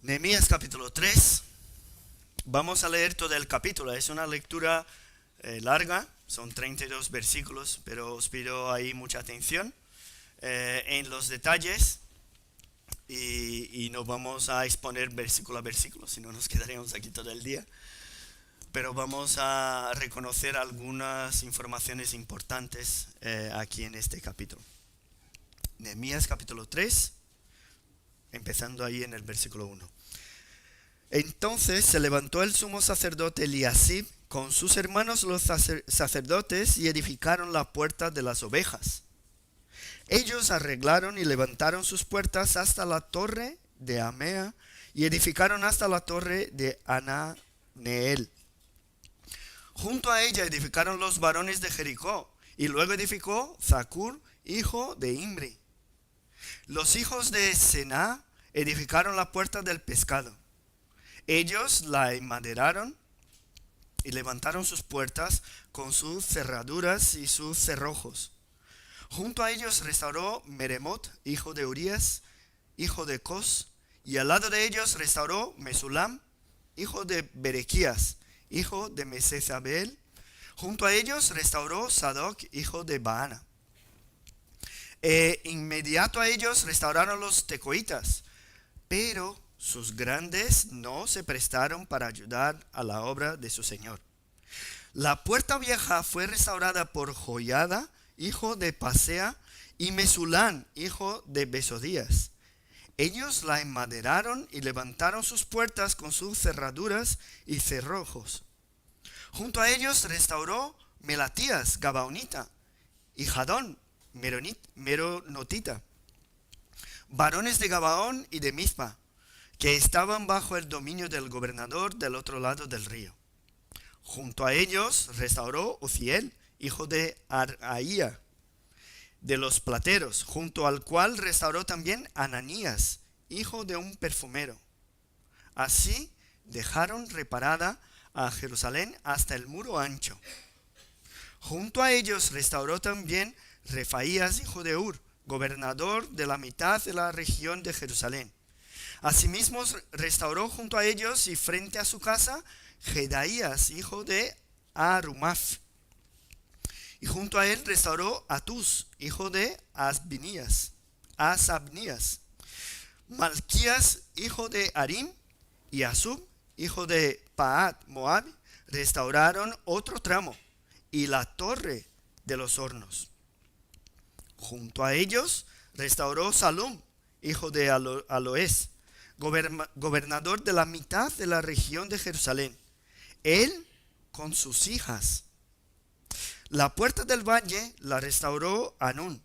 Nehemías capítulo 3. Vamos a leer todo el capítulo. Es una lectura larga, son 32 versículos, pero os pido ahí mucha atención en los detalles y no vamos a exponer versículo a versículo, si no nos quedaríamos aquí todo el día. Pero vamos a reconocer algunas informaciones importantes aquí en este capítulo. Nehemías capítulo 3, empezando ahí en el versículo 1. Entonces se levantó el sumo sacerdote Eliasib con sus hermanos los sacerdotes y edificaron la puerta de las ovejas. Ellos arreglaron y levantaron sus puertas hasta la torre de Amea y edificaron hasta la torre de Ananeel. Junto a ella edificaron los varones de Jericó, y luego edificó Zacur, hijo de Imri. Los hijos de Sená edificaron la puerta del pescado. Ellos la enmaderaron y levantaron sus puertas con sus cerraduras y sus cerrojos. Junto a ellos restauró Meremot, hijo de Urías, hijo de Cos, y al lado de ellos restauró Mesulam, hijo de Berequías, hijo de Mesezabel. Junto a ellos restauró Sadoc, hijo de Baana. Inmediato a ellos restauraron los tecoitas, pero sus grandes no se prestaron para ayudar a la obra de su señor. La puerta vieja fue restaurada por Joiada, hijo de Pasea, y Mesulán, hijo de Besodías. Ellos la enmaderaron y levantaron sus puertas con sus cerraduras y cerrojos. Junto a ellos restauró Melatías, Gabaonita, y Jadón, Meronotita, varones de Gabaón y de Mizpa, que estaban bajo el dominio del gobernador del otro lado del río. Junto a ellos restauró Uziel, hijo de Araía, de los plateros, junto al cual restauró también Ananías, hijo de un perfumero. Así dejaron reparada a Jerusalén hasta el muro ancho. Junto a ellos restauró también Refaías, hijo de Ur, gobernador de la mitad de la región de Jerusalén. Asimismo restauró junto a ellos y frente a su casa Jedaías, hijo de Arumaf. Y junto a él restauró Atus, hijo de Asabnías. Malquías, hijo de Arim, y Asub, hijo de Paat Moab, restauraron otro tramo y la torre de los hornos. Junto a ellos restauró Salum, hijo de Aloes, gobernador de la mitad de la región de Jerusalén, él con sus hijas. La puerta del valle la restauró Anún,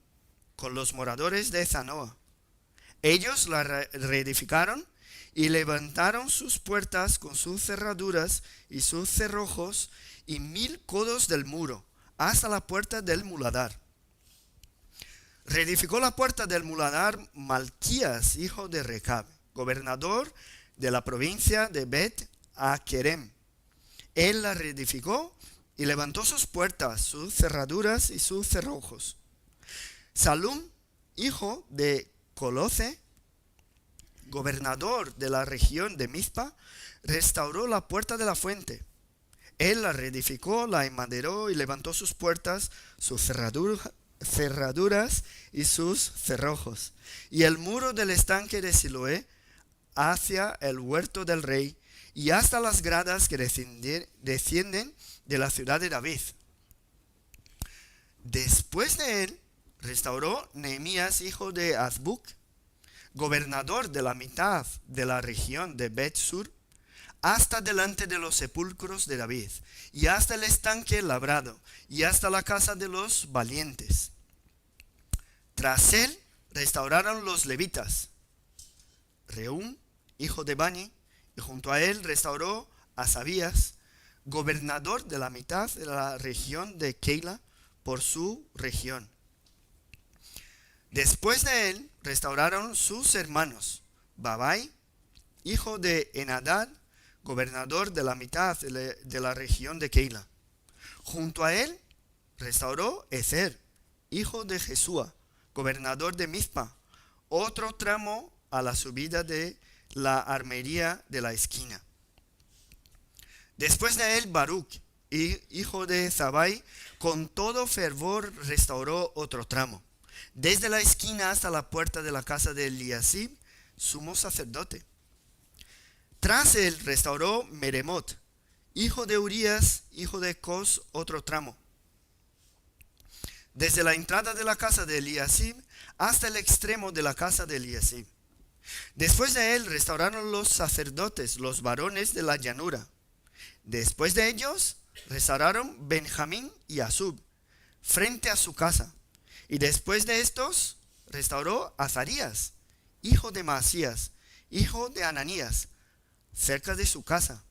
con los moradores de Zanoa. Ellos la reedificaron y levantaron sus puertas con sus cerraduras y sus cerrojos y 1000 codos del muro, hasta la puerta del muladar. Reedificó la puerta del muladar Malquías, hijo de Recab, gobernador de la provincia de Bet-Akerem. Él la reedificó y levantó sus puertas, sus cerraduras y sus cerrojos. Salum, hijo de Coloce, gobernador de la región de Mizpa, restauró la puerta de la fuente. Él la reedificó, la enmaderó y levantó sus puertas, sus cerraduras y sus cerrojos. Y el muro del estanque de Siloé hacia el huerto del rey y hasta las gradas que descienden de la ciudad de David. Después de él restauró Nehemías, hijo de Azbuc, gobernador de la mitad de la región de Bet-Sur, hasta delante de los sepulcros de David, y hasta el estanque labrado, y hasta la casa de los valientes. Tras él restauraron los levitas, Reum, hijo de Bani, y junto a él restauró Asabías, gobernador de la mitad de la región de Keila, por su región. Después de él restauraron sus hermanos, Babai, hijo de Enadad, gobernador de la mitad de la región de Keila. Junto a él restauró Ezer, hijo de Jesúa, gobernador de Mizpa, otro tramo a la subida de la armería de la esquina. Después de él, Baruch, hijo de Zabai, con todo fervor restauró otro tramo, desde la esquina hasta la puerta de la casa de Eliasib, sumo sacerdote. Tras él restauró Meremot, hijo de Urías, hijo de Cos, otro tramo, desde la entrada de la casa de Eliasib hasta el extremo de la casa de Eliasib. Después de él restauraron los sacerdotes, los varones de la llanura. Después de ellos restauraron Benjamín y Asub, frente a su casa. Y después de estos restauró Azarías, hijo de Maasías, hijo de Ananías, cerca de su casa.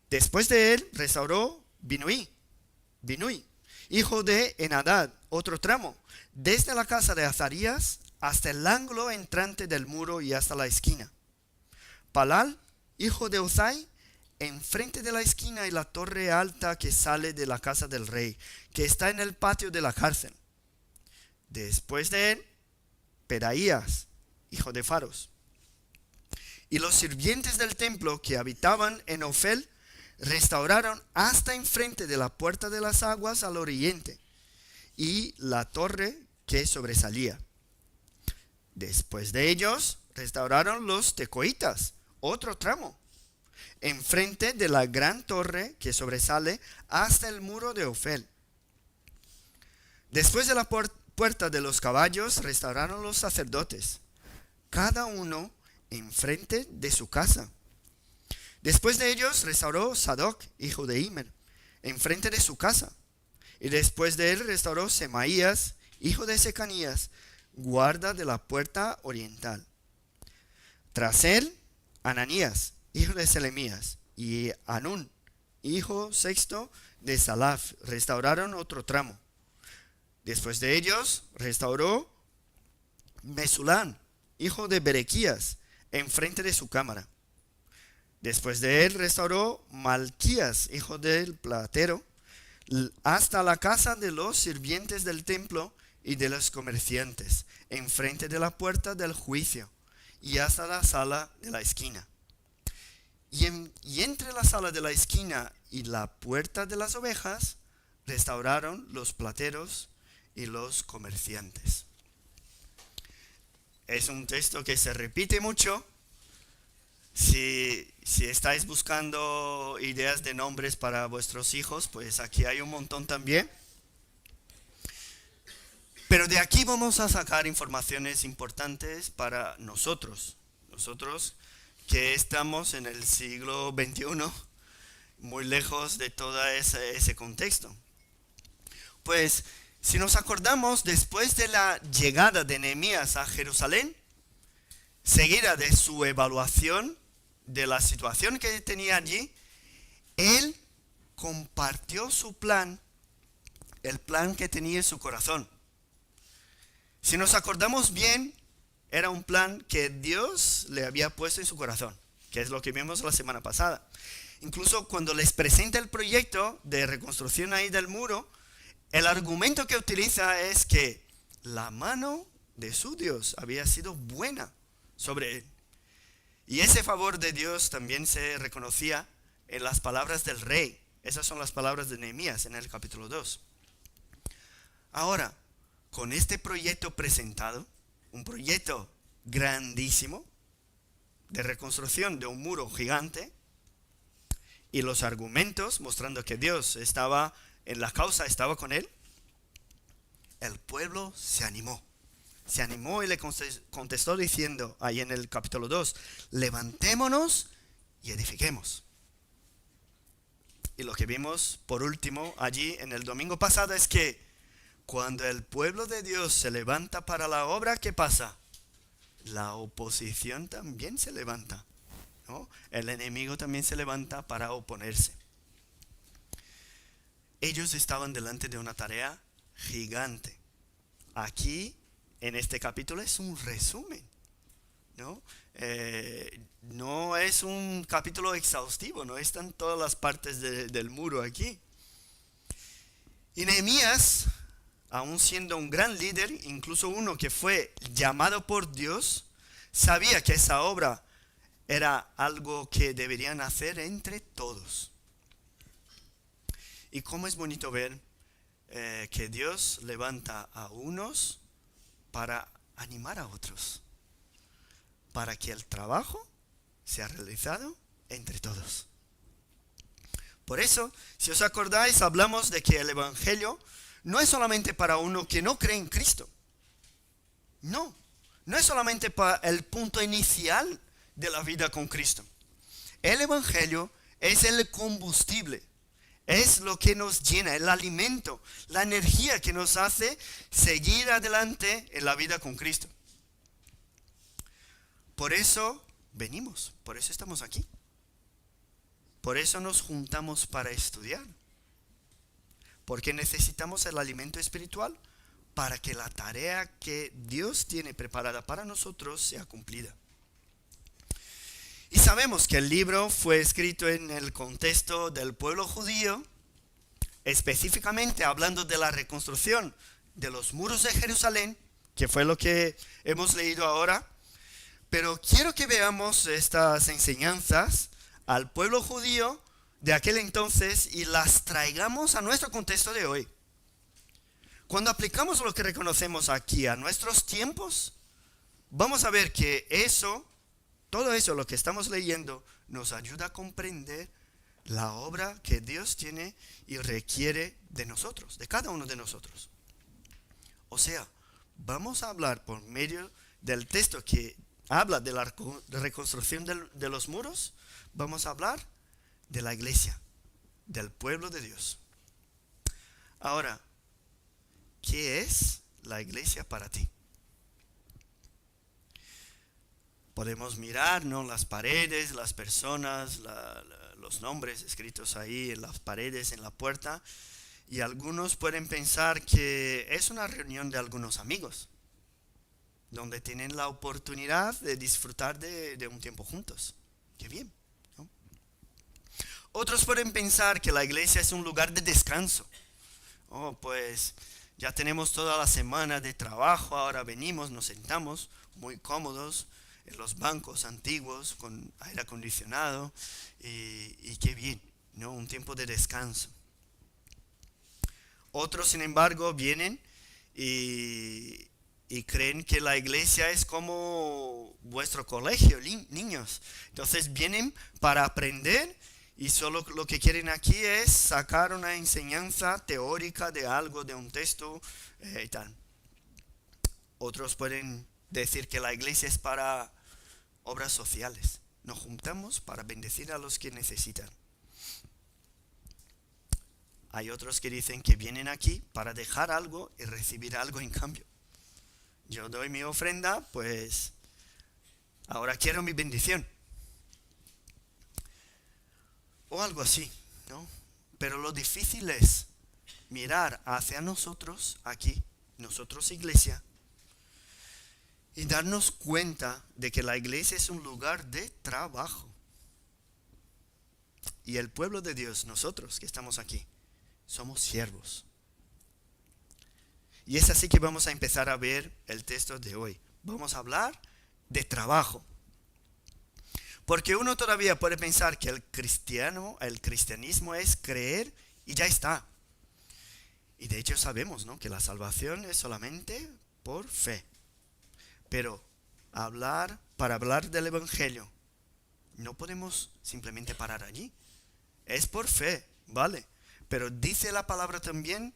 Después de él restauró Binui, hijo de Enadad, otro tramo, desde la casa de Azarías hasta el ángulo entrante del muro y hasta la esquina. Palal, hijo de Uzai, enfrente de la esquina y la torre alta que sale de la casa del rey, que está en el patio de la cárcel. Después de él, Pedaías, hijo de Faros. Y los sirvientes del templo que habitaban en Ofel restauraron hasta enfrente de la puerta de las aguas al oriente y la torre que sobresalía. Después de ellos restauraron los tecoitas, otro tramo, enfrente de la gran torre que sobresale hasta el muro de Ofel. Después de la puerta de los caballos restauraron los sacerdotes, cada uno enfrente de su casa. Después de ellos restauró Sadoc, hijo de Imer, enfrente de su casa. Y después de él restauró Semaías, hijo de Secanías, guarda de la puerta oriental. Tras él, Ananías, hijo de Selemías, y Anún, hijo sexto de Salaf, restauraron otro tramo. Después de ellos restauró Mesulán, hijo de Berequías, enfrente de su cámara. Después de él restauró Malquías, hijo del platero, hasta la casa de los sirvientes del templo y de los comerciantes, enfrente de la puerta del juicio, y hasta la sala de la esquina. Y entre la sala de la esquina y la puerta de las ovejas, restauraron los plateros y los comerciantes. Es un texto que se repite mucho. Si estáis buscando ideas de nombres para vuestros hijos, pues aquí hay un montón también. Pero de aquí vamos a sacar informaciones importantes para nosotros que estamos en el siglo XXI, muy lejos de todo ese contexto. Pues si nos acordamos, después de la llegada de Nehemías a Jerusalén, seguida de su evaluación de la situación que tenía allí, él compartió su plan, el plan que tenía en su corazón. Si nos acordamos bien, era un plan que Dios le había puesto en su corazón, que es lo que vimos la semana pasada. Incluso cuando les presenta el proyecto de reconstrucción ahí del muro, el argumento que utiliza es que la mano de su Dios había sido buena sobre él. Y ese favor de Dios también se reconocía en las palabras del rey. Esas son las palabras de Nehemías en el capítulo 2. Ahora, con este proyecto presentado, un proyecto grandísimo de reconstrucción de un muro gigante, y los argumentos mostrando que Dios estaba en la causa, estaba con él, el pueblo se animó. Se animó y le contestó diciendo ahí en el capítulo 2, levantémonos y edifiquemos. Y lo que vimos por último allí en el domingo pasado es que cuando el pueblo de Dios se levanta para la obra, ¿qué pasa? La oposición también se levanta, ¿no? El enemigo también se levanta para oponerse. Ellos estaban delante de una tarea gigante. Aquí, en este capítulo, es un resumen, ¿no? No es un capítulo exhaustivo, no están todas las partes del muro aquí. Y Nehemías, aún siendo un gran líder, incluso uno que fue llamado por Dios, sabía que esa obra era algo que deberían hacer entre todos. Y cómo es bonito ver que Dios levanta a unos para animar a otros, para que el trabajo sea realizado entre todos. Por eso, si os acordáis, hablamos de que el Evangelio no es solamente para uno que no cree en Cristo. No es solamente para el punto inicial de la vida con Cristo. El Evangelio es el combustible, es lo que nos llena, el alimento, la energía que nos hace seguir adelante en la vida con Cristo. Por eso venimos, por eso estamos aquí. Por eso nos juntamos para estudiar. Porque necesitamos el alimento espiritual para que la tarea que Dios tiene preparada para nosotros sea cumplida. Y sabemos que el libro fue escrito en el contexto del pueblo judío, específicamente hablando de la reconstrucción de los muros de Jerusalén, que fue lo que hemos leído ahora. Pero quiero que veamos estas enseñanzas al pueblo judío de aquel entonces y las traigamos a nuestro contexto de hoy. Cuando aplicamos lo que reconocemos aquí a nuestros tiempos, vamos a ver que todo eso, lo que estamos leyendo, nos ayuda a comprender la obra que Dios tiene y requiere de nosotros, de cada uno de nosotros. O sea, vamos a hablar por medio del texto que habla de la reconstrucción de los muros, vamos a hablar de la iglesia, del pueblo de Dios. Ahora, ¿qué es la iglesia para ti? Podemos mirar, ¿no?, las paredes, las personas, los nombres escritos ahí en las paredes, en la puerta, y algunos pueden pensar que es una reunión de algunos amigos, donde tienen la oportunidad de disfrutar de un tiempo juntos. ¡Qué bien! ¿No? Otros pueden pensar que la iglesia es un lugar de descanso. Pues ya tenemos toda la semana de trabajo, ahora venimos, nos sentamos muy cómodos en los bancos antiguos con aire acondicionado y qué bien, ¿no? Un tiempo de descanso. Otros, sin embargo, vienen y creen que la iglesia es como vuestro colegio, niños. Entonces vienen para aprender y solo lo que quieren aquí es sacar una enseñanza teórica de algo, de un texto y tal. Otros pueden decir que la iglesia es para obras sociales. Nos juntamos para bendecir a los que necesitan. Hay otros que dicen que vienen aquí para dejar algo y recibir algo en cambio. Yo doy mi ofrenda, pues ahora quiero mi bendición. O algo así, ¿no? Pero lo difícil es mirar hacia nosotros aquí, nosotros iglesia, y darnos cuenta de que la iglesia es un lugar de trabajo. Y el pueblo de Dios, nosotros que estamos aquí, somos siervos. Y es así que vamos a empezar a ver el texto de hoy. Vamos a hablar de trabajo. Porque uno todavía puede pensar que el cristianismo es creer y ya está. Y de hecho sabemos, ¿no?, que la salvación es solamente por fe. Pero para hablar del Evangelio, no podemos simplemente parar allí. Es por fe, ¿vale? Pero dice la palabra también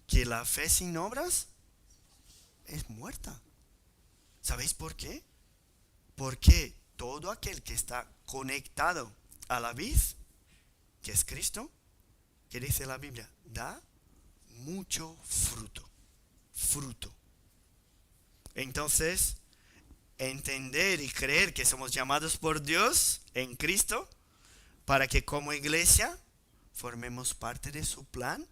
que la fe sin obras es muerta. ¿Sabéis por qué? Porque todo aquel que está conectado a la vid, que es Cristo, que dice la Biblia, da mucho fruto. Entonces, entender y creer que somos llamados por Dios en Cristo para que como iglesia formemos parte de su plan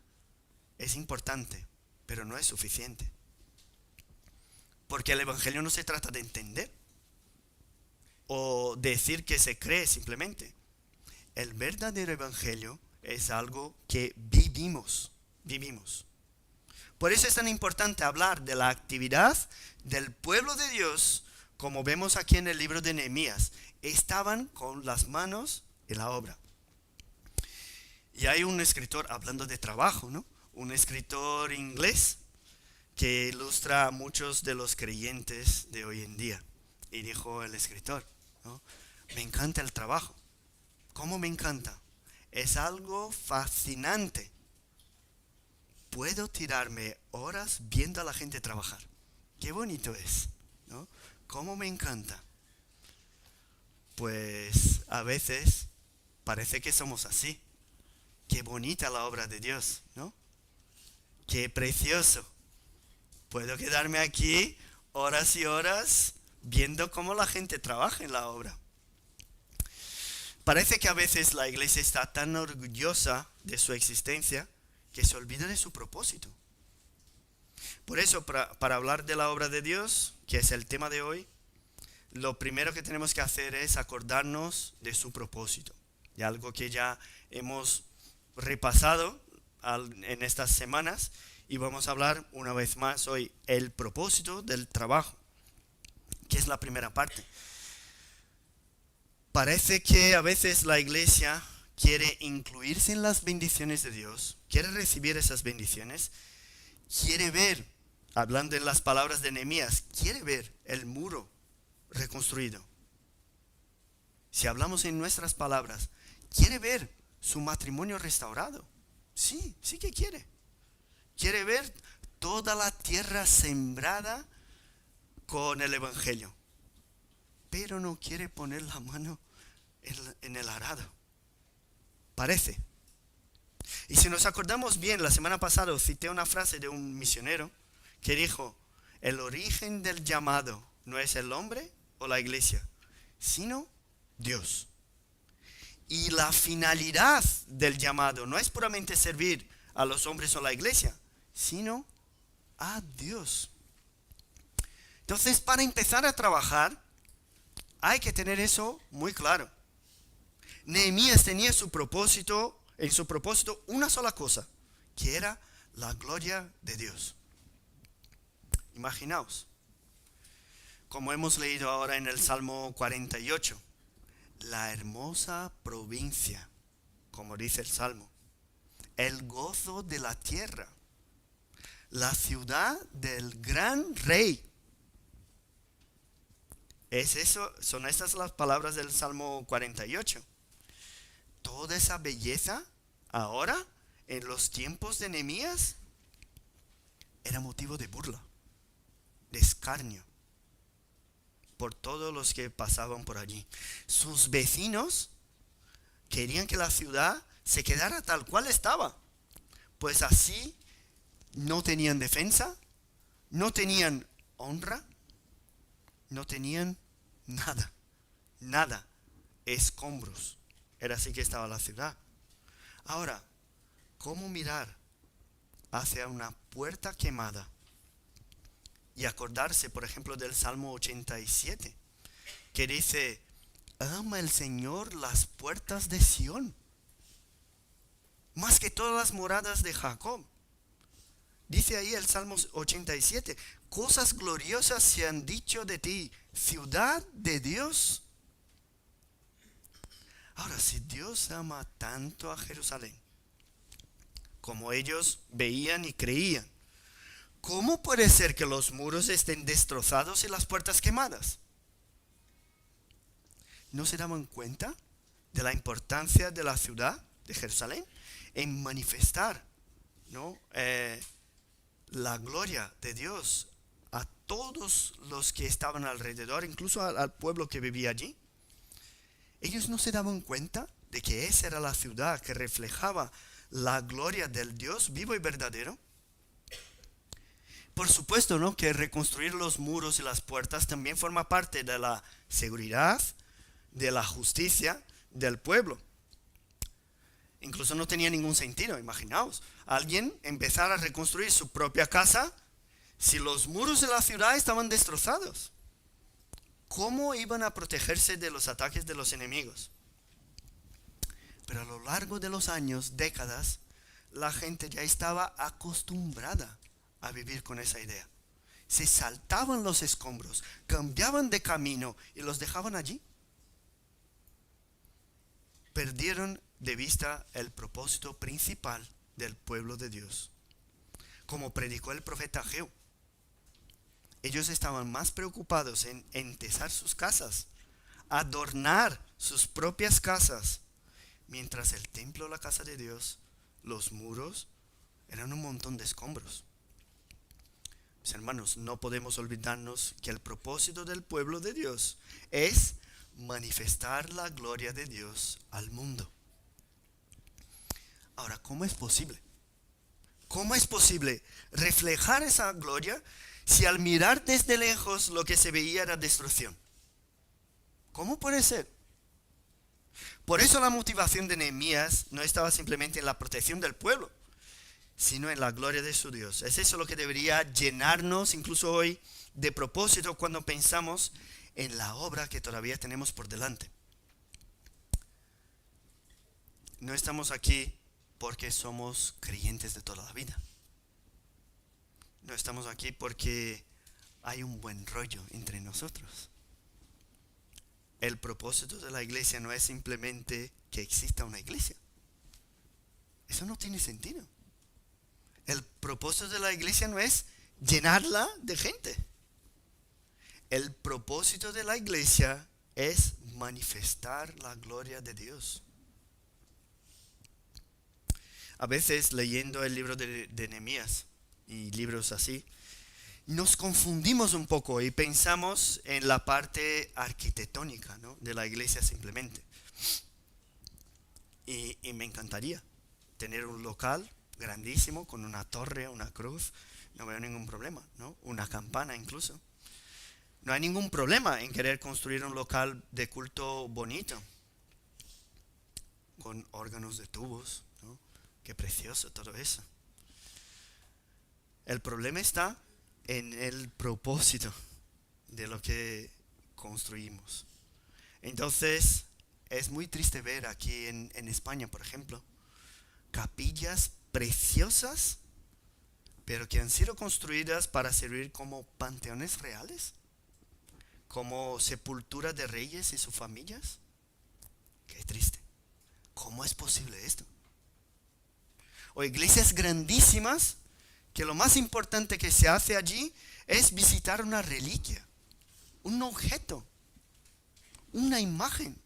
es importante, pero no es suficiente. Porque el Evangelio no se trata de entender o decir que se cree simplemente. El verdadero Evangelio es algo que vivimos. Por eso es tan importante hablar de la actividad del pueblo de Dios como vemos aquí en el libro de Nehemías, estaban con las manos en la obra. Y hay un escritor, hablando de trabajo, ¿no? Un escritor inglés que ilustra a muchos de los creyentes de hoy en día. Y dijo el escritor, ¿no? Me encanta el trabajo. ¿Cómo me encanta? Es algo fascinante. Puedo tirarme horas viendo a la gente trabajar. Qué bonito es, ¿no? ¿Cómo me encanta? Pues a veces parece que somos así. Qué bonita la obra de Dios, ¿no? Qué precioso. Puedo quedarme aquí horas y horas viendo cómo la gente trabaja en la obra. Parece que a veces la iglesia está tan orgullosa de su existencia que se olvida de su propósito. Por eso, para hablar de la obra de Dios, que es el tema de hoy, lo primero que tenemos que hacer es acordarnos de su propósito. De algo que ya hemos repasado en estas semanas, y vamos a hablar una vez más hoy el propósito del trabajo, que es la primera parte. Parece que a veces la iglesia quiere incluirse en las bendiciones de Dios, quiere recibir esas bendiciones, quiere ver, hablando en las palabras de Nehemías, quiere ver el muro reconstruido. Si hablamos en nuestras palabras, quiere ver su matrimonio restaurado. Sí, sí que quiere. Quiere ver toda la tierra sembrada con el evangelio. Pero no quiere poner la mano en el arado. Parece. Y si nos acordamos bien, la semana pasada cité una frase de un misionero que dijo, el origen del llamado no es el hombre o la iglesia, sino Dios. Y la finalidad del llamado no es puramente servir a los hombres o la iglesia, sino a Dios. Entonces, para empezar a trabajar, hay que tener eso muy claro. Nehemías tenía en su propósito una sola cosa, que era la gloria de Dios. Imaginaos, como hemos leído ahora en el Salmo 48, la hermosa provincia, como dice el Salmo, el gozo de la tierra, la ciudad del gran rey. Son estas las palabras del Salmo 48. Toda esa belleza ahora, en los tiempos de Nehemías, era motivo de burla, de escarnio por todos los que pasaban por allí. Sus vecinos querían que la ciudad se quedara tal cual estaba, pues así no tenían defensa, no tenían honra, no tenían nada, escombros. Era así que estaba la ciudad. Ahora, ¿cómo mirar hacia una puerta quemada? Y acordarse, por ejemplo, del Salmo 87, que dice, ama el Señor las puertas de Sión, más que todas las moradas de Jacob. Dice ahí el Salmo 87, cosas gloriosas se han dicho de ti, ciudad de Dios. Ahora, si Dios ama tanto a Jerusalén, como ellos veían y creían, ¿cómo puede ser que los muros estén destrozados y las puertas quemadas? ¿No se daban cuenta de la importancia de la ciudad de Jerusalén en manifestar, ¿no? La gloria de Dios a todos los que estaban alrededor, incluso al pueblo que vivía allí? Ellos no se daban cuenta de que esa era la ciudad que reflejaba la gloria del Dios vivo y verdadero. Por supuesto, ¿no?, que reconstruir los muros y las puertas también forma parte de la seguridad, de la justicia del pueblo. Incluso no tenía ningún sentido, imaginaos, alguien empezar a reconstruir su propia casa si los muros de la ciudad estaban destrozados. ¿Cómo iban a protegerse de los ataques de los enemigos? Pero a lo largo de los años, décadas, la gente ya estaba acostumbrada a vivir con esa idea. se saltaban los escombros, cambiaban de camino y los dejaban allí. Perdieron de vista el propósito principal del pueblo de Dios. Como predicó el profeta Ageo, ellos estaban más preocupados en entesar sus casas, adornar sus propias casas, mientras el templo, la casa de Dios, los muros, eran un montón de escombros. Mis hermanos, no podemos olvidarnos que el propósito del pueblo de Dios es manifestar la gloria de Dios al mundo. Ahora, ¿cómo es posible? ¿Cómo es posible reflejar esa gloria si al mirar desde lejos lo que se veía era destrucción? ¿Cómo puede ser? Por eso la motivación de Nehemías no estaba simplemente en la protección del pueblo, sino en la gloria de su Dios. Es eso lo que debería llenarnos incluso hoy de propósito cuando pensamos en la obra que todavía tenemos por delante. No estamos aquí porque somos creyentes de toda la vida. No estamos aquí porque hay un buen rollo entre nosotros. El propósito de la iglesia no es simplemente que exista una iglesia. Eso no tiene sentido. El propósito de la iglesia no es llenarla de gente. El propósito de la iglesia es manifestar la gloria de Dios. A veces leyendo el libro de Nehemías y libros así, nos confundimos un poco y pensamos en la parte arquitectónica, ¿no?, de la iglesia simplemente. Y me encantaría tener un local grandísimo con una torre, una cruz. No veo ningún problema, ¿no? Una campana incluso. No hay ningún problema en querer construir un local de culto bonito, con órganos de tubos, ¿no? Qué precioso todo eso. El problema está en el propósito de lo que construimos. Entonces, es muy triste ver aquí en España, por ejemplo, capillas preciosas, pero que han sido construidas para servir como panteones reales, como sepultura de reyes y sus familias. Qué triste. ¿Cómo es posible esto? O iglesias grandísimas que lo más importante que se hace allí es visitar una reliquia, un objeto, una imagen.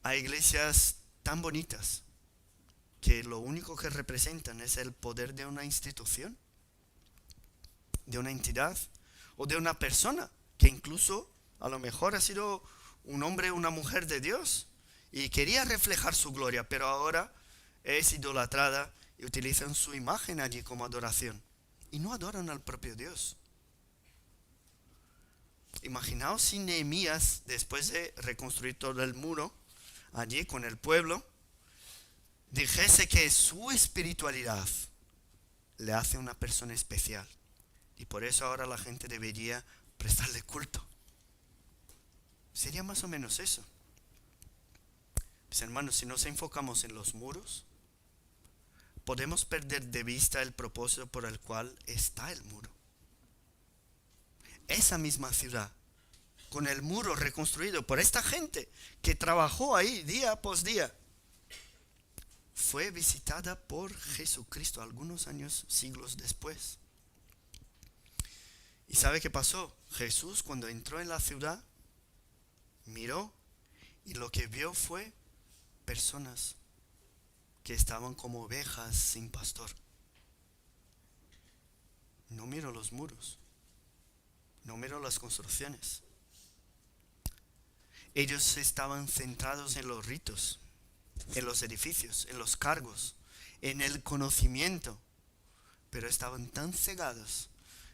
Hay iglesias tan bonitas que lo único que representan es el poder de una institución, de una entidad o de una persona que incluso a lo mejor ha sido un hombre o una mujer de Dios y quería reflejar su gloria, pero ahora es idolatrada y utilizan su imagen allí como adoración y no adoran al propio Dios. Imaginaos si Nehemías, después de reconstruir todo el muro allí con el pueblo, dijese que su espiritualidad le hace una persona especial y por eso ahora la gente debería prestarle culto. Sería más o menos eso. Mis hermanos, si nos enfocamos en los muros, podemos perder de vista el propósito por el cual está el muro. Esa misma ciudad, con el muro reconstruido por esta gente que trabajó ahí día tras día, fue visitada por Jesucristo algunos años, siglos después. ¿Y sabe qué pasó? Jesús, cuando entró en la ciudad, miró y lo que vio fue personas que estaban como ovejas sin pastor. No miró los muros, no miró las construcciones. Ellos estaban centrados en los ritos, en los edificios, en los cargos, en el conocimiento, pero estaban tan cegados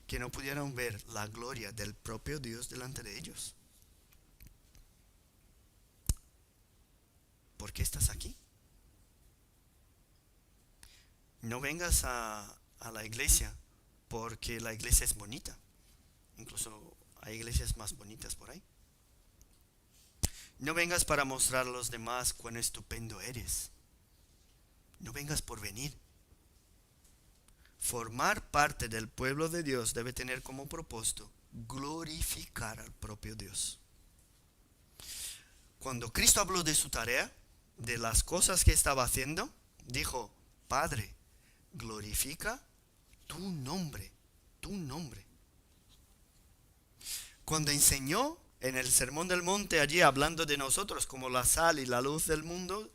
que no pudieron ver la gloria del propio Dios delante de ellos. ¿Por qué estás aquí? No vengas a la iglesia porque la iglesia es bonita. Incluso hay iglesias más bonitas por ahí. No vengas para mostrar a los demás cuán estupendo eres. No vengas por venir. formar parte del pueblo de Dios debe tener como propósito glorificar al propio Dios. Cuando Cristo habló de su tarea, de las cosas que estaba haciendo, dijo: Padre, glorifica tu nombre, tu nombre. Cuando enseñó en el Sermón del Monte, allí hablando de nosotros como la sal y la luz del mundo,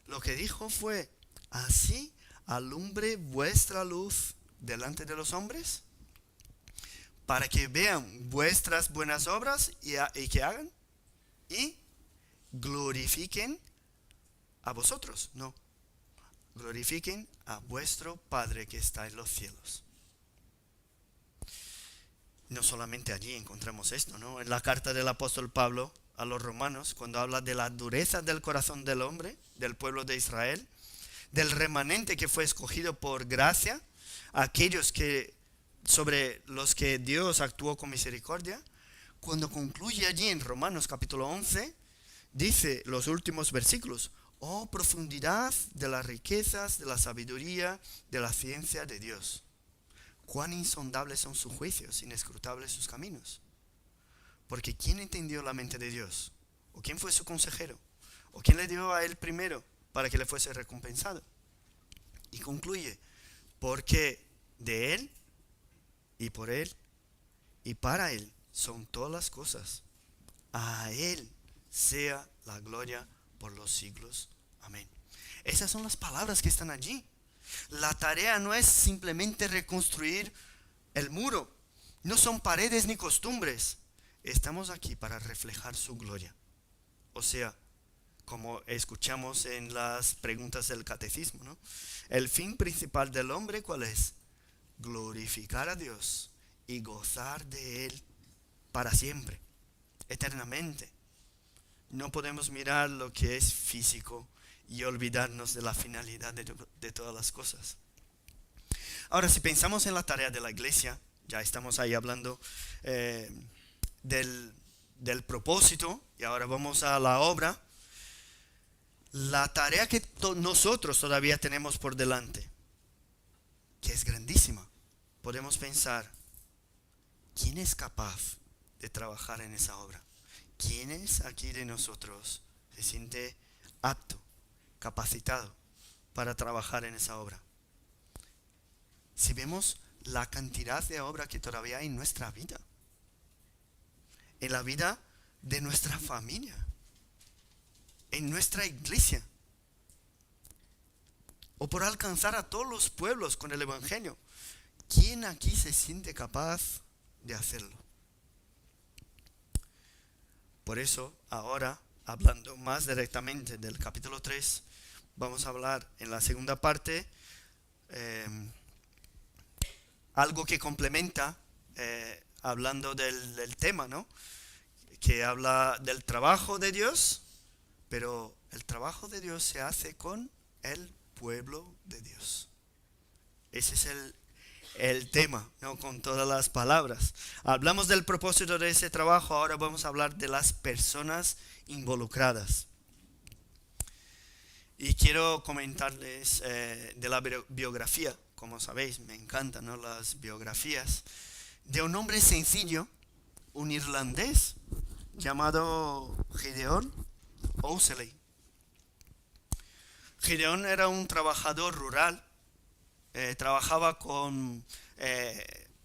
lo que dijo fue: así alumbre vuestra luz delante de los hombres, para que vean vuestras buenas obras y que hagan y glorifiquen a vosotros. No, glorifiquen a vuestro Padre que está en los cielos. No solamente allí encontramos esto, ¿no? En la carta del apóstol Pablo a los romanos, cuando habla de la dureza del corazón del hombre, del pueblo de Israel, del remanente que fue escogido por gracia, aquellos que sobre los que Dios actuó con misericordia, cuando concluye allí en Romanos capítulo 11, dice los últimos versículos: oh profundidad de las riquezas, de la sabiduría, de la ciencia de Dios. Cuán insondables son sus juicios, inescrutables sus caminos. Porque ¿quién entendió la mente de Dios? ¿O quién fue su consejero? ¿O quién le dio a él primero para que le fuese recompensado? Y concluye: porque de él, y por él, y para él son todas las cosas. A él sea la gloria por los siglos. Amén. Esas son las palabras que están allí. La tarea no es simplemente reconstruir el muro. No son paredes ni costumbres. Estamos aquí para reflejar su gloria. O sea, como escuchamos en las preguntas del catecismo, ¿no? El fin principal del hombre, ¿cuál es? Glorificar a Dios y gozar de Él para siempre, eternamente. No podemos mirar lo que es físico y olvidarnos de la finalidad de todas las cosas. Ahora, si pensamos en la tarea de la iglesia, ya estamos ahí hablando del propósito, y ahora vamos a la obra. La tarea que nosotros todavía tenemos por delante, que es grandísima, podemos pensar: ¿quién es capaz de trabajar en esa obra? ¿Quién es aquí de nosotros se siente apto, capacitado para trabajar en esa obra? Si vemos la cantidad de obra que todavía hay en nuestra vida, en la vida de nuestra familia, en nuestra iglesia, o por alcanzar a todos los pueblos con el evangelio, ¿quién aquí se siente capaz de hacerlo? Por eso, ahora, hablando más directamente del capítulo 3, vamos a hablar en la segunda parte algo que complementa, hablando del tema, ¿no? Que habla del trabajo de Dios, pero el trabajo de Dios se hace con el pueblo de Dios. Ese es el tema, ¿no? Con todas las palabras. Hablamos del propósito de ese trabajo, ahora vamos a hablar de las personas involucradas. Y quiero comentarles de la biografía. Como sabéis, me encantan, ¿no?, las biografías de un hombre sencillo, un irlandés llamado Gideon Ouseley. Gideon era un trabajador rural, trabajaba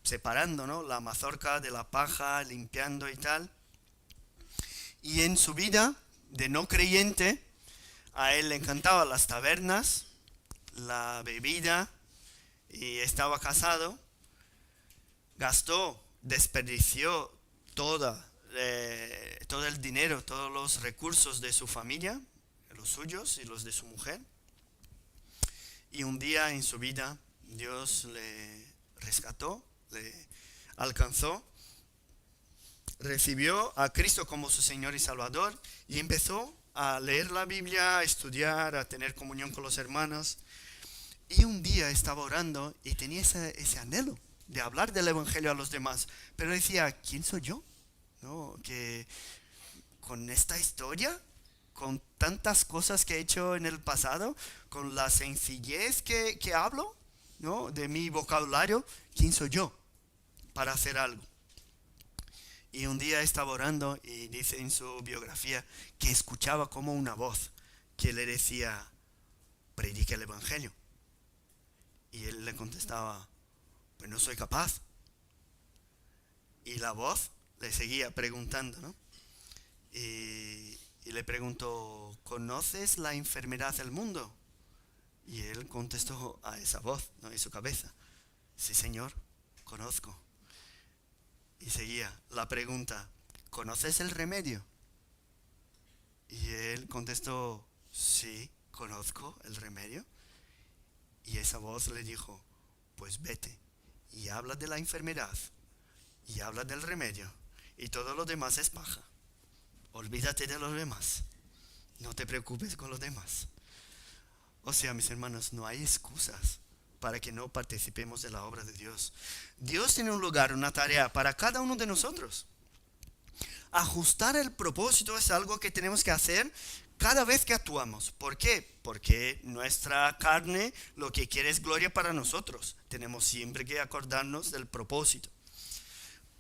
separando, ¿no?, la mazorca de la paja, limpiando y tal. Y en su vida de no creyente, a él le encantaban las tabernas, la bebida, y estaba casado. Desperdició todo el dinero, todos los recursos de su familia, los suyos y los de su mujer. Y un día en su vida Dios le rescató, le alcanzó, recibió a Cristo como su Señor y Salvador y empezó a leer la Biblia, a estudiar, a tener comunión con los hermanos. Y un día estaba orando y tenía ese anhelo de hablar del evangelio a los demás, pero decía: ¿quién soy yo? ¿No? Que con esta historia, con tantas cosas que he hecho en el pasado, con la sencillez que hablo, ¿no? De mi vocabulario, ¿quién soy yo para hacer algo? Y un día estaba orando y dice en su biografía que escuchaba como una voz que le decía, predica el Evangelio. Y él le contestaba, pues no soy capaz. Y la voz le seguía preguntando, ¿no? Y le preguntó, ¿conoces la enfermedad del mundo? Y él contestó a esa voz, ¿no? En su cabeza, sí señor, conozco. Y seguía la pregunta, ¿conoces el remedio? Y él contestó, sí, conozco el remedio. Y esa voz le dijo, pues vete y habla de la enfermedad y habla del remedio y todo lo demás es paja. Olvídate de los demás. No te preocupes con los demás. O sea, mis hermanos, no hay excusas para que no participemos de la obra de Dios. Dios tiene un lugar, una tarea para cada uno de nosotros. Ajustar el propósito es algo que tenemos que hacer cada vez que actuamos. ¿Por qué? Porque nuestra carne lo que quiere es gloria para nosotros. Tenemos siempre que acordarnos del propósito.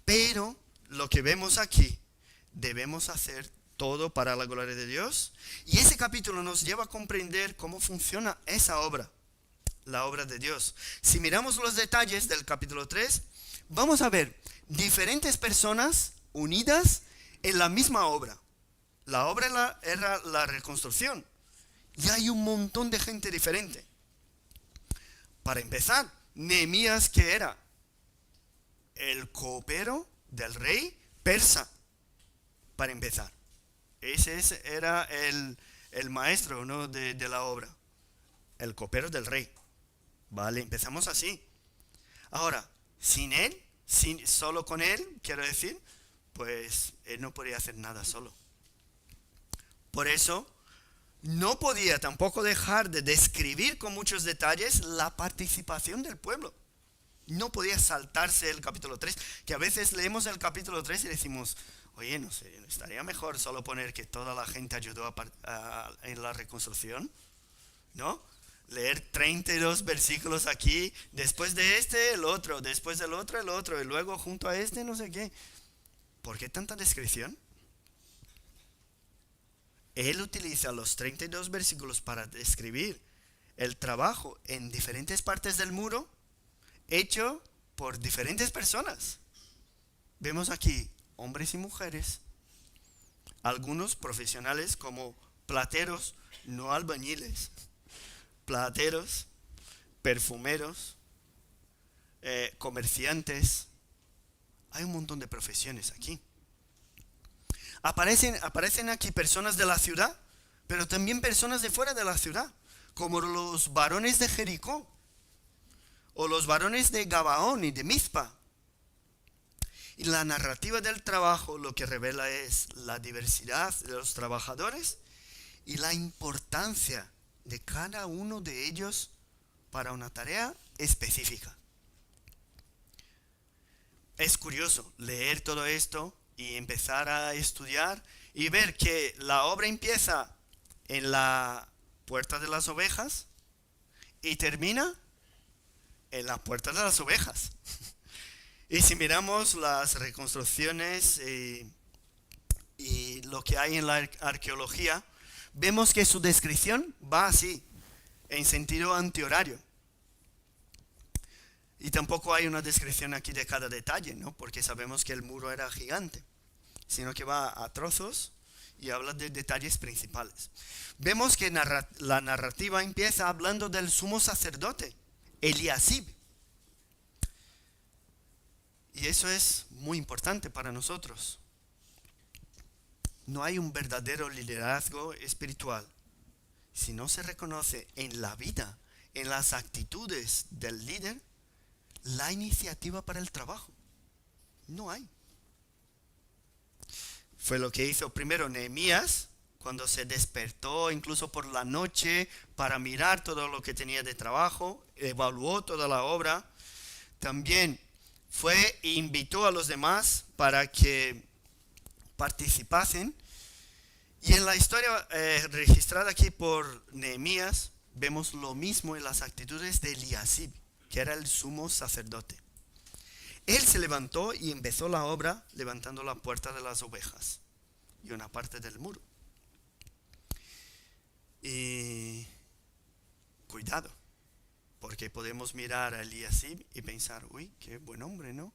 Pero lo que vemos aquí, debemos hacer todo para la gloria de Dios. Y ese capítulo nos lleva a comprender cómo funciona esa obra, la obra de Dios. Si miramos los detalles del capítulo 3, vamos a ver diferentes personas unidas en la misma obra. La obra era la reconstrucción. Y hay un montón de gente diferente. Para empezar, Nehemías, que era el copero del rey persa. Para empezar, ese era el maestro, ¿no? de la obra. El copero del rey. Vale, empezamos así. Ahora, sin él, solo con él, quiero decir, pues él no podía hacer nada solo. Por eso, no podía tampoco dejar de describir con muchos detalles la participación del pueblo. No podía saltarse el capítulo 3, que a veces leemos el capítulo 3 y decimos, oye, no sé, estaría mejor solo poner que toda la gente ayudó en la reconstrucción, ¿no? Leer 32 versículos aquí, después de este el otro, después del otro el otro, y luego junto a este no sé qué. ¿Por qué tanta descripción? Él utiliza los 32 versículos para describir el trabajo en diferentes partes del muro hecho por diferentes personas. Vemos aquí hombres y mujeres, algunos profesionales como plateros, no albañiles, plateros, perfumeros, comerciantes. Hay un montón de profesiones aquí. Aparecen aquí personas de la ciudad, pero también personas de fuera de la ciudad, como los varones de Jericó, o los varones de Gabaón y de Mizpa. Y la narrativa del trabajo lo que revela es la diversidad de los trabajadores y la importancia de cada uno de ellos para una tarea específica. Es curioso leer todo esto y empezar a estudiar y ver que la obra empieza en la puerta de las ovejas y termina en la puerta de las ovejas. Y si miramos las reconstrucciones y lo que hay en la arqueología, vemos que su descripción va así, en sentido antihorario. Y tampoco hay una descripción aquí de cada detalle, ¿no? Porque sabemos que el muro era gigante, sino que va a trozos y habla de detalles principales. Vemos que la narrativa empieza hablando del sumo sacerdote, Eliasib. Y eso es muy importante para nosotros. No hay un verdadero liderazgo espiritual si no se reconoce en la vida, en las actitudes del líder, la iniciativa para el trabajo. No hay. Fue lo que hizo primero Nehemías, cuando se despertó incluso por la noche para mirar todo lo que tenía de trabajo, evaluó toda la obra. También fue e invitó a los demás para que participasen. Y en la historia registrada aquí por Nehemías, vemos lo mismo en las actitudes de Eliasib, que era el sumo sacerdote. Él se levantó y empezó la obra levantando la puerta de las ovejas y una parte del muro. Y cuidado, porque podemos mirar a Eliasib y pensar, uy, qué buen hombre, ¿no?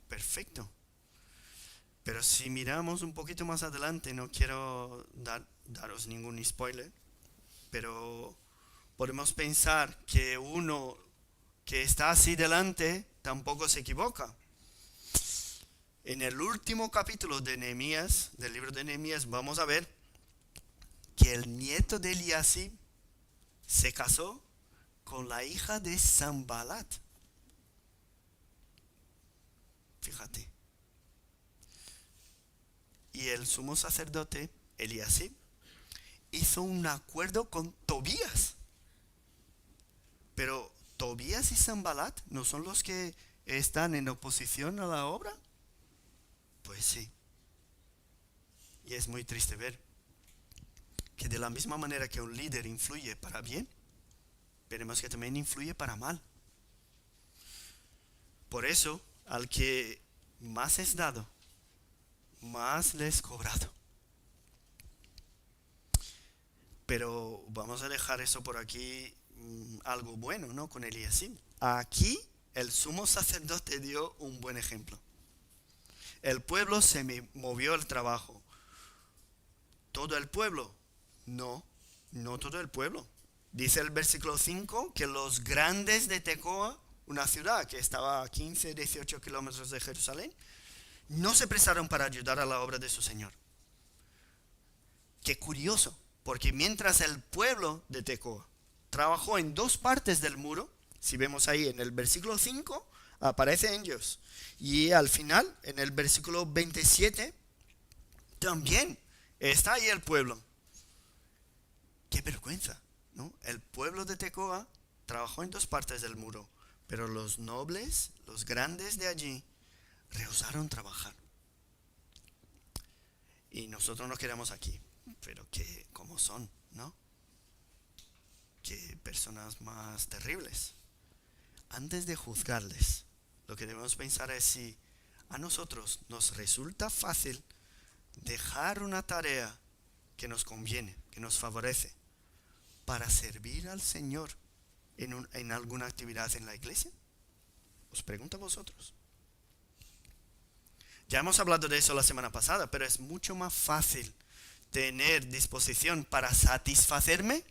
Perfecto. Pero si miramos un poquito más adelante, no quiero daros ningún spoiler, pero podemos pensar que uno que está así delante tampoco se equivoca. En el último capítulo de Nehemías, del libro de Nehemías, vamos a ver que el nieto de Eliasib se casó con la hija de Sanbalat. Fíjate. Y el sumo sacerdote Eliasib hizo un acuerdo con Tobías. Pero Tobías y Sanbalat no son los que están en oposición a la obra. Pues sí. Y es muy triste ver que de la misma manera que un líder influye para bien, veremos que también influye para mal. Por eso, al que más es dado, más le es cobrado. Pero vamos a dejar eso por aquí, algo bueno, ¿no? Con Eliasib. Aquí el sumo sacerdote dio un buen ejemplo. El pueblo se movió al trabajo. ¿Todo el pueblo? No, no todo el pueblo. Dice el versículo 5 que los grandes de Tecoa, una ciudad que estaba a 15, 18 kilómetros de Jerusalén, no se prestaron para ayudar a la obra de su Señor. Qué curioso, porque mientras el pueblo de Tecoa trabajó en dos partes del muro, si vemos ahí en el versículo 5, aparecen ellos. Y al final, en el versículo 27, también está ahí el pueblo. Qué vergüenza, ¿no? El pueblo de Tecoa trabajó en dos partes del muro, pero los nobles, los grandes de allí, rehusaron trabajar. Y nosotros nos quedamos aquí. Pero que, ¿cómo son, no? Qué personas más terribles. Antes de juzgarles, lo que debemos pensar es si a nosotros nos resulta fácil dejar una tarea que nos conviene, que nos favorece, para servir al Señor en alguna actividad en la iglesia. Os pregunto a vosotros. Ya hemos hablado de eso la semana pasada, pero es mucho más fácil tener disposición para satisfacerme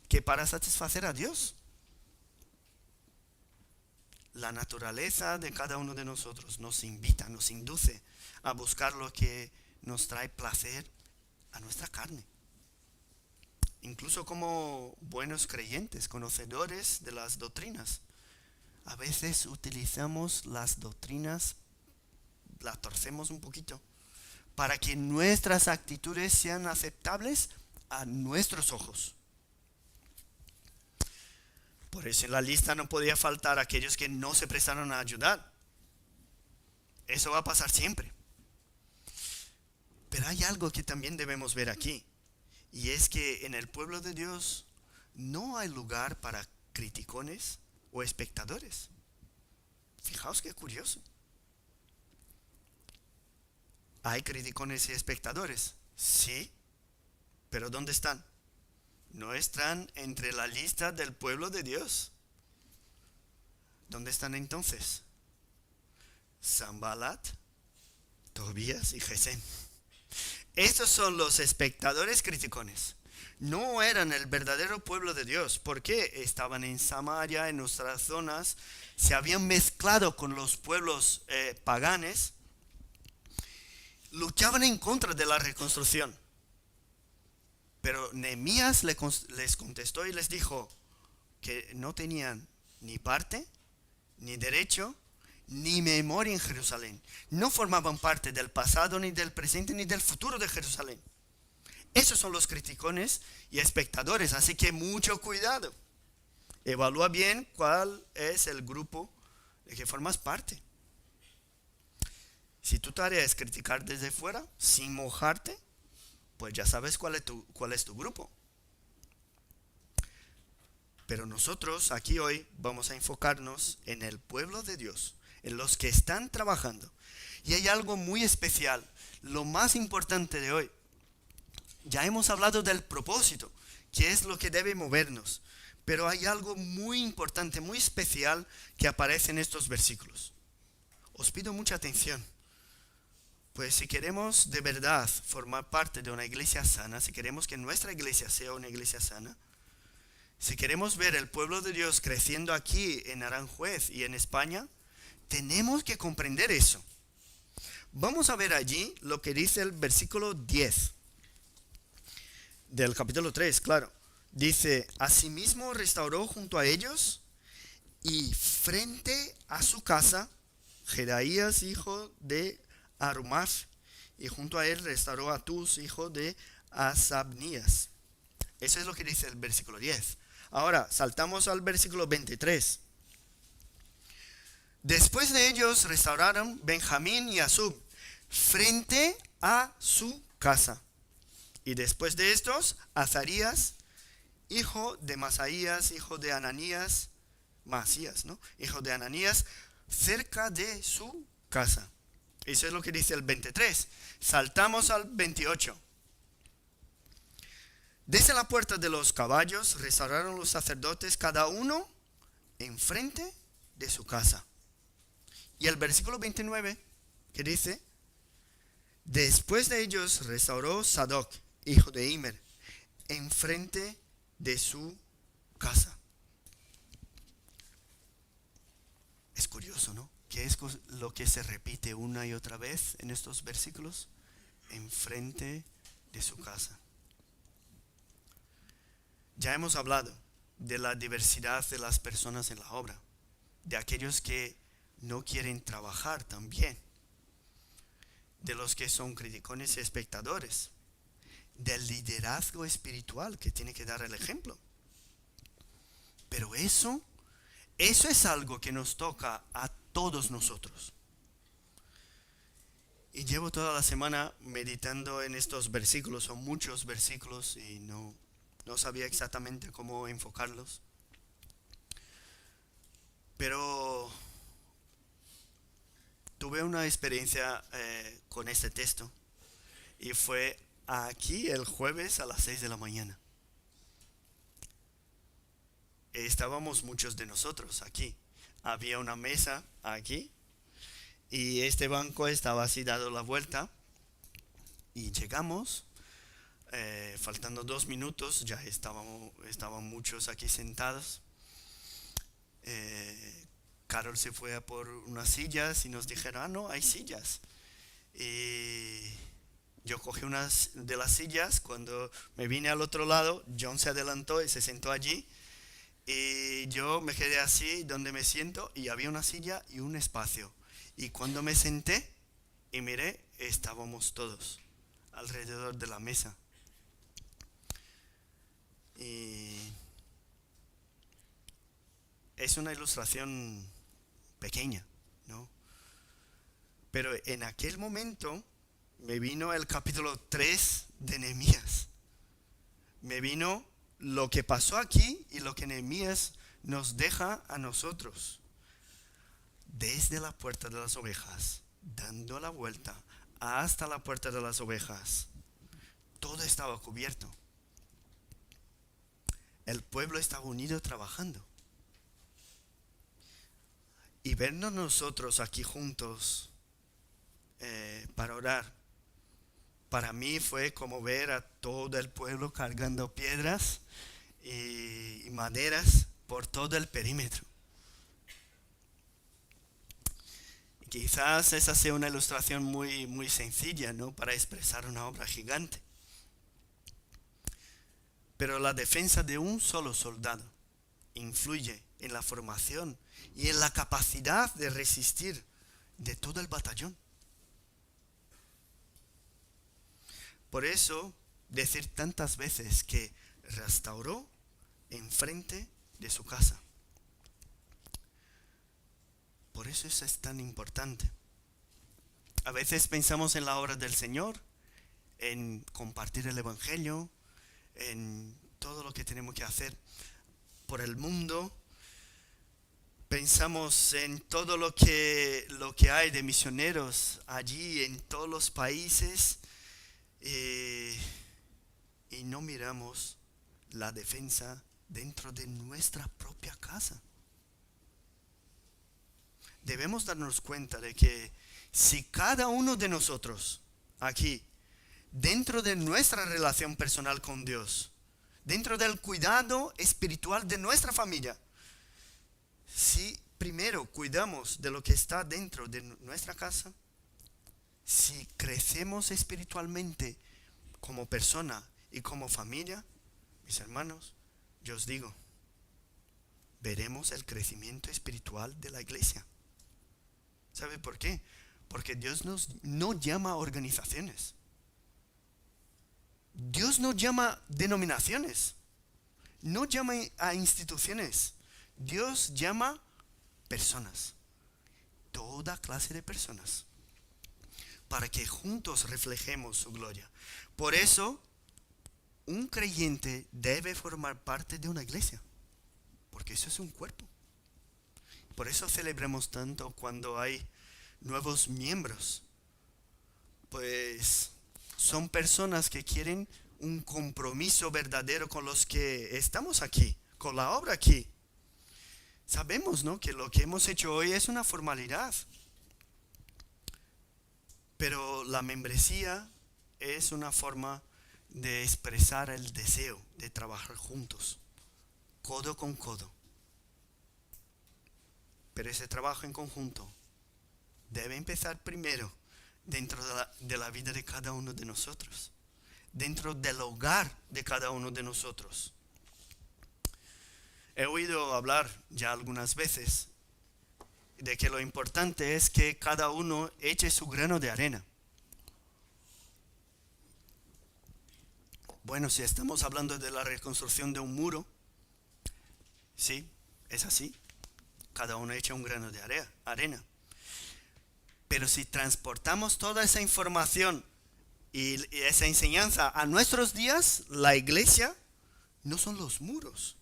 que para satisfacer a Dios. La naturaleza de cada uno de nosotros nos invita, nos induce a buscar lo que nos trae placer a nuestra carne. Incluso como buenos creyentes, conocedores de las doctrinas, a veces utilizamos las doctrinas, las torcemos un poquito, para que nuestras actitudes sean aceptables a nuestros ojos. Por eso en la lista no podía faltar aquellos que no se prestaron a ayudar. Eso va a pasar siempre. Pero hay algo que también debemos ver aquí. Y es que en el pueblo de Dios no hay lugar para criticones o espectadores. Fijaos qué curioso. ¿Hay criticones y espectadores? Sí. ¿Pero dónde están? No están entre la lista del pueblo de Dios. ¿Dónde están entonces? Sanbalat, Tobías y Gesem. Estos son los espectadores criticones. No eran el verdadero pueblo de Dios. ¿Por qué? Estaban en Samaria, en nuestras zonas. Se habían mezclado con los pueblos paganos. Luchaban en contra de la reconstrucción. Pero Nehemías les contestó y les dijo que no tenían ni parte, ni derecho, ni memoria en Jerusalén. No formaban parte del pasado, ni del presente, ni del futuro de Jerusalén. Esos son los criticones y espectadores, así que mucho cuidado. Evalúa bien cuál es el grupo de que formas parte. Si tu tarea es criticar desde fuera, sin mojarte, pues ya sabes cuál es tu grupo. Pero nosotros aquí hoy vamos a enfocarnos en el pueblo de Dios, en los que están trabajando. Y hay algo muy especial, lo más importante de hoy. Ya hemos hablado del propósito, que es lo que debe movernos. Pero hay algo muy importante, muy especial que aparece en estos versículos. Os pido mucha atención. Pues si queremos de verdad formar parte de una iglesia sana, si queremos que nuestra iglesia sea una iglesia sana, si queremos ver el pueblo de Dios creciendo aquí en Aranjuez y en España, tenemos que comprender eso. Vamos a ver allí lo que dice el versículo 10 del capítulo 3, claro. Dice, asimismo restauró junto a ellos y frente a su casa, Jedaías, hijo de Arumaf, y junto a él restauró a Tus, hijo de Asabnías. Eso es lo que dice el versículo 10. Ahora, saltamos al versículo 23. Después de ellos restauraron Benjamín y Asub frente a su casa. Y después de estos, Azarías, hijo de Masaías, hijo de Ananías, Masías, ¿no? Hijo de Ananías, cerca de su casa. Eso es lo que dice el 23. Saltamos al 28. Desde la puerta de los caballos restauraron los sacerdotes cada uno enfrente de su casa. Y el versículo 29 que dice, después de ellos restauró Sadoc, hijo de Imer, enfrente de su casa. Es curioso, ¿no? ¿Qué es lo que se repite una y otra vez en estos versículos? Enfrente de su casa. Ya hemos hablado de la diversidad de las personas en la obra, de aquellos que no quieren trabajar también, de los que son criticones y espectadores, del liderazgo espiritual que tiene que dar el ejemplo. Pero eso es algo que nos toca a todos nosotros. Y llevo toda la semana meditando en estos versículos, son muchos versículos y no sabía exactamente cómo enfocarlos. Pero tuve una experiencia con este texto y fue aquí el jueves a las 6 de la mañana. Estábamos muchos de nosotros aquí. Había una mesa aquí y este banco estaba así dado la vuelta y llegamos. Faltando 2 minutos ya estaban muchos aquí sentados. Carol se fue a por unas sillas y nos dijeron, no, hay sillas. Y yo cogí una de las sillas. Cuando me vine al otro lado, John se adelantó y se sentó allí. Y yo me quedé así donde me siento y había una silla y un espacio. Y cuando me senté y miré, estábamos todos alrededor de la mesa. Y es una ilustración pequeña, ¿no? Pero en aquel momento me vino el capítulo 3 de Nehemías. Me vino lo que pasó aquí y lo que Nehemías nos deja a nosotros. Desde la puerta de las ovejas, dando la vuelta hasta la puerta de las ovejas, todo estaba cubierto. El pueblo estaba unido trabajando. Y vernos nosotros aquí juntos para orar, para mí fue como ver a todo el pueblo cargando piedras y maderas por todo el perímetro. Quizás esa sea una ilustración muy, muy sencilla, ¿no?, para expresar una obra gigante. Pero la defensa de un solo soldado influye en la formación y en la capacidad de resistir de todo el batallón. Por eso, decir tantas veces que restauró enfrente de su casa. Por eso es tan importante. A veces pensamos en la obra del Señor, en compartir el Evangelio, en todo lo que tenemos que hacer. por el mundo, pensamos en todo lo que hay de misioneros allí en todos los países, eh, y no miramos la defensa dentro de nuestra propia casa. Debemos darnos cuenta de que si cada uno de nosotros aquí, dentro de nuestra relación personal con Dios, dentro del cuidado espiritual de nuestra familia, si primero cuidamos de lo que está dentro de nuestra casa, si crecemos espiritualmente como persona y como familia, mis hermanos, yo os digo, veremos el crecimiento espiritual de la iglesia. ¿Sabe por qué? Porque Dios no llama a organizaciones. Dios no llama a denominaciones. No llama a instituciones. Dios llama a personas. Toda clase de personas. Para que juntos reflejemos su gloria. Por eso, un creyente debe formar parte de una iglesia. Porque eso es un cuerpo. Por eso celebramos tanto cuando hay nuevos miembros. Pues son personas que quieren un compromiso verdadero con los que estamos aquí, con la obra aquí. Sabemos, ¿no?, que lo que hemos hecho hoy es una formalidad. Pero la membresía es una forma de expresar el deseo de trabajar juntos, codo con codo. Pero ese trabajo en conjunto debe empezar primero dentro de la vida de cada uno de nosotros, dentro del hogar de cada uno de nosotros. He oído hablar ya algunas veces de que lo importante es que cada uno eche su grano de arena. Bueno, si estamos hablando de la reconstrucción de un muro, sí, es así. Cada uno echa un grano de arena. Pero si transportamos toda esa información y esa enseñanza a nuestros días, la iglesia no son los muros,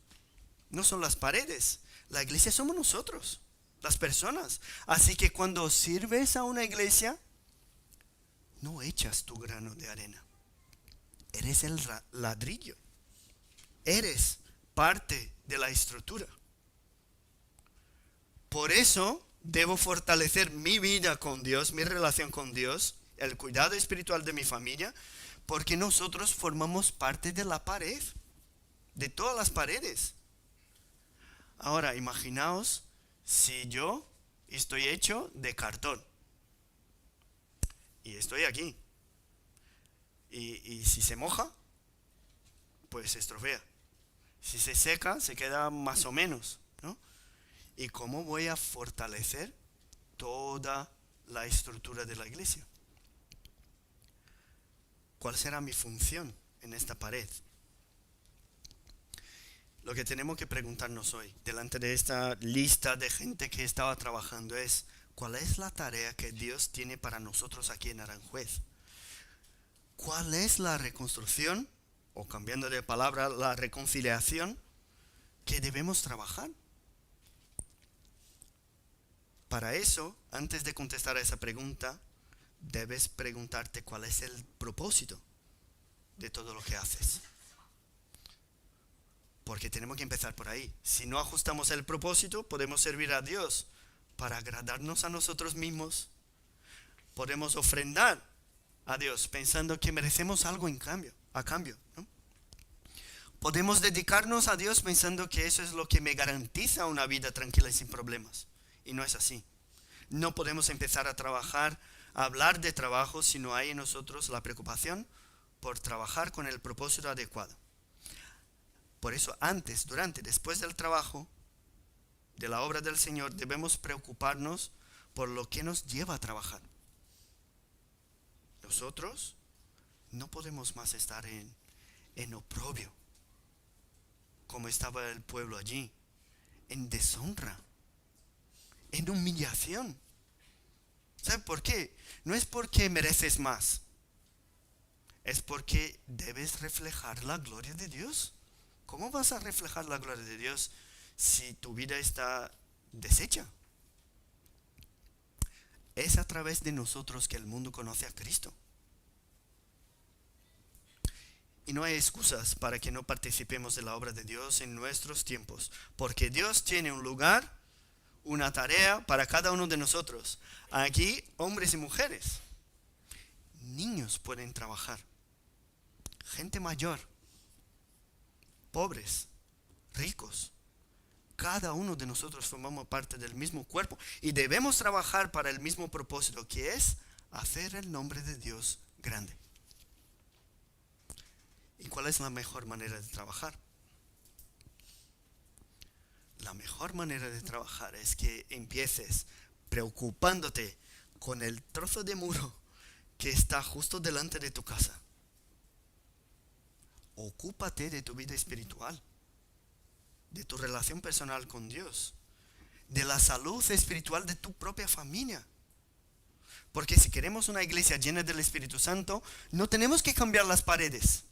no son las paredes. La iglesia somos nosotros, las personas. Así que cuando sirves a una iglesia, no echas tu grano de arena. Eres el ladrillo. Eres parte de la estructura. Por eso debo fortalecer mi vida con Dios, mi relación con Dios, el cuidado espiritual de mi familia, porque nosotros formamos parte de la pared, de todas las paredes. Ahora, imaginaos si yo estoy hecho de cartón y estoy aquí. Y si se moja, pues se estropea. Si se seca, se queda más o menos, ¿no? ¿Y cómo voy a fortalecer toda la estructura de la iglesia? ¿Cuál será mi función en esta pared? Lo que tenemos que preguntarnos hoy, delante de esta lista de gente que estaba trabajando, es: ¿cuál es la tarea que Dios tiene para nosotros aquí en Aranjuez? ¿Cuál es la reconstrucción, o cambiando de palabra, la reconciliación que debemos trabajar? Para eso, antes de contestar a esa pregunta, debes preguntarte cuál es el propósito de todo lo que haces. Porque tenemos que empezar por ahí. Si no ajustamos el propósito, podemos servir a Dios para agradarnos a nosotros mismos. Podemos ofrendar a Dios pensando que merecemos algo a cambio, ¿no? Podemos dedicarnos a Dios pensando que eso es lo que me garantiza una vida tranquila y sin problemas. Y no es así. No podemos empezar a trabajar, a hablar de trabajo si no hay en nosotros la preocupación por trabajar con el propósito adecuado. Por eso antes, durante, después del trabajo de la obra del Señor, debemos preocuparnos por lo que nos lleva a trabajar. Nosotros no podemos más estar en oprobio, como estaba el pueblo allí, en deshonra, en humillación. ¿Sabe por qué? No es porque mereces más, es porque debes reflejar la gloria de Dios ¿Cómo vas a reflejar la gloria de Dios si tu vida está deshecha? Es a través de nosotros que el mundo conoce a Cristo. Y no hay excusas para que no participemos de la obra de Dios en nuestros tiempos, porque Dios tiene un lugar, una tarea para cada uno de nosotros. Aquí, hombres y mujeres, niños pueden trabajar, gente mayor, pobres, ricos. Cada uno de nosotros formamos parte del mismo cuerpo y debemos trabajar para el mismo propósito, que es hacer el nombre de Dios grande. ¿Y cuál es la mejor manera de trabajar? La mejor manera de trabajar es que empieces preocupándote con el trozo de muro que está justo delante de tu casa. Ocúpate de tu vida espiritual, de tu relación personal con Dios, de la salud espiritual de tu propia familia. Porque si queremos una iglesia llena del Espíritu Santo, no tenemos que cambiar las paredes.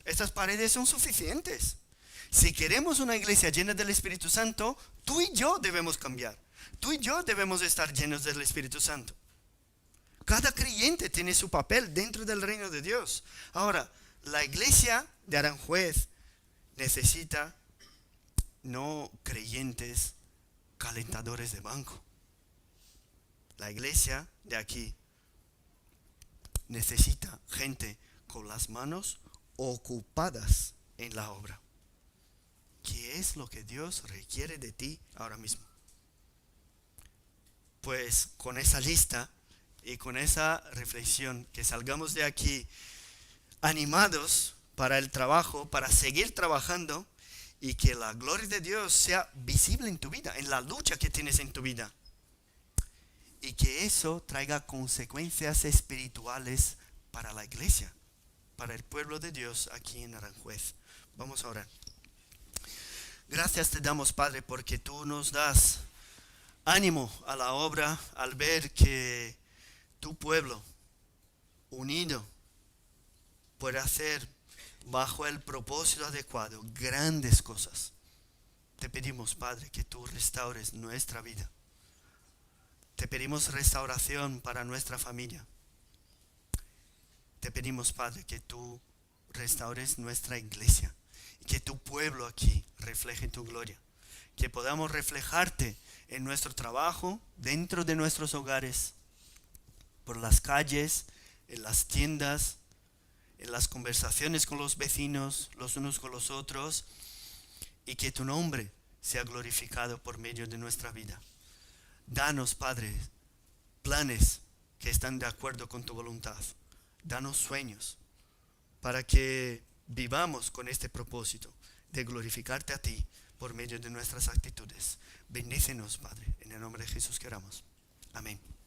Estas paredes son suficientes. Si queremos una iglesia llena del Espíritu Santo, tú y yo debemos cambiar. Tú y yo debemos estar llenos del Espíritu Santo. Cada creyente tiene su papel dentro del reino de Dios. Ahora, la iglesia de Aranjuez necesita no creyentes calentadores de banco. La iglesia de aquí necesita gente con las manos ocupadas en la obra. ¿Qué es lo que Dios requiere de ti ahora mismo? Pues con esa lista y con esa reflexión, que salgamos de aquí animados para el trabajo, para seguir trabajando, y que la gloria de Dios sea visible en tu vida, en la lucha que tienes en tu vida. Y que eso traiga consecuencias espirituales para la iglesia, para el pueblo de Dios aquí en Aranjuez. Vamos a orar. Gracias te damos, Padre, porque tú nos das ánimo a la obra al ver que tu pueblo unido puede hacer bajo el propósito adecuado grandes cosas. Te pedimos, Padre, que tú restaures nuestra vida. Te pedimos restauración para nuestra familia. Te pedimos, Padre, que tú restaures nuestra iglesia y que tu pueblo aquí refleje tu gloria. Que podamos reflejarte en nuestro trabajo, dentro de nuestros hogares, por las calles, en las tiendas, en las conversaciones con los vecinos, los unos con los otros, y que tu nombre sea glorificado por medio de nuestra vida. Danos, Padre, planes que están de acuerdo con tu voluntad. Danos sueños para que vivamos con este propósito de glorificarte a ti por medio de nuestras actitudes. Bendícenos, Padre, en el nombre de Jesús que oramos. Amén.